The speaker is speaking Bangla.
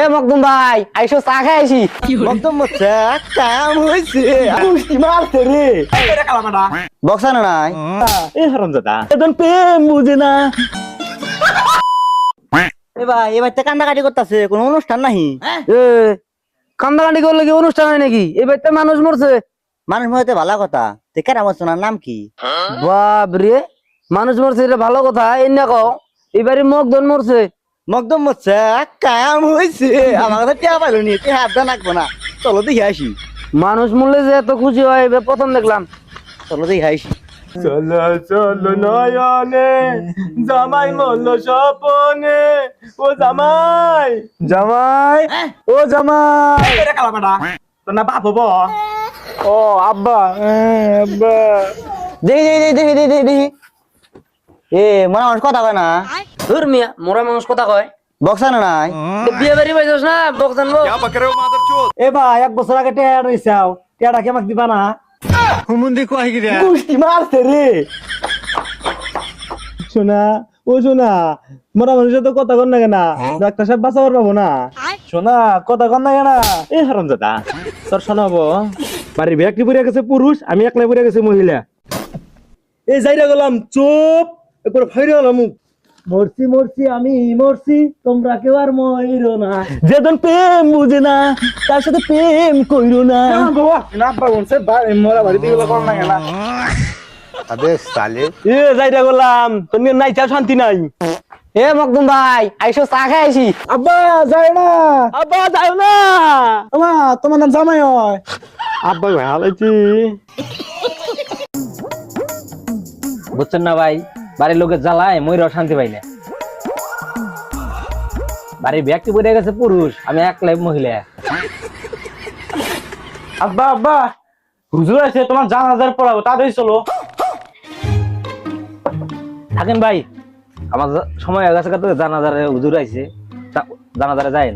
এ মকদুম ভাই আইসো চা খাই আইছি। মকদম মচ্ছে কাম হইছে কুস্তি মারছে রে এটা কালামাটা বক্সা না নাই এ হারামজাদা এখন প্রেম বুঝে না। এ ভাই এবার তো কান্দাকাটি করতেছে কোন অনুষ্ঠান নাহি এ কান্দাকাটি করলে কি অনুষ্ঠান হয় নাকি? এই বাড়িতে মানুষ মরছে। মানুষ মধ্যে ভালো কথা তে কেরা মরছনার নাম কি বাপ রে, মানুষ মরছে এটা ভালো কথা। এই না কও এবারে মকদন মরছে। মকদম মচ্ছে কাম হইছে আমার কাছে টিয়া পাইলো নি তে হাত দা নাকবো না চলো দেখি আসি মানুষ মরলে যে এত খুশি হয় এবার প্রথম দেখলাম। চলো দেখি আসি চলো চলো নয়নে জামাই মল্ল স্বপনে ও জামাই জামাই ও জামাই এটা কালামাটা তোর না বাপ হবো ও আব্বা আব্বা দেখি দেখি দেখি দেখি দেখি দেখি এ মনে মানুষ কথা কয় না ধুর মিয়া মোরা মানুষ কথা কয়। বক্সা না নাই তো বিয়ে বাড়ি পাইছস না বক জানবো। এ ভাই 1 বছর আগে টেয়া রইছাও টেয়াটা কি আমাকে দিবা না? হুমুন্দি কয় কি রে কুস্তি মারছে রে শোনা ও শোনা মোরা মানুষের তো কথা কন না কেনা ডাক্তার সাহেব বাঁচাবার পাবো না। শোনা কথা কন না কেনা এ হারামজাদা তোর শোনাবো বাড়ির ব্যক্তি পড়ে গেছে পুরুষ আমি একলাই পড়ে গেছে মহিলা। এই যাইরা গেলাম চুপ এরপর ফাইরে গেলাম মরছি মরছি আমি মরছি তোমরা কেউ আর মইরো না। যেদিন প্রেম বুঝে না তার সাথে প্রেম কইরো না। বাবা না বলছে মোরা বাড়িতে গেলে কর না কেনা আবে সালে এ যাইরা গেলাম তুমি নাই চা শান্তি নাই। এ মকদুম ভাই আইসো চা খাই আইছি। আব্বা যায় না আব্বা যায় না আমা তোমার নাম জামাই হয় আব্বা ভালাইছি বুঝছেন না ভাই, বাড়ির লোকের জ্বালায় ময়ূর শান্তি পাই না। বাড়ির ব্যক্তি পড়ে গেছে পুরুষ আমি একলাই মহিলা। আব্বা আব্বা হুজুর আছে তোমার জানাজার পড়াবো তাড়াতাড়ি চলো। থাকেন ভাই, আমার সময় হয়ে গেছে, জানাজারে হুজুর আইছে, জানাজারে যাইন।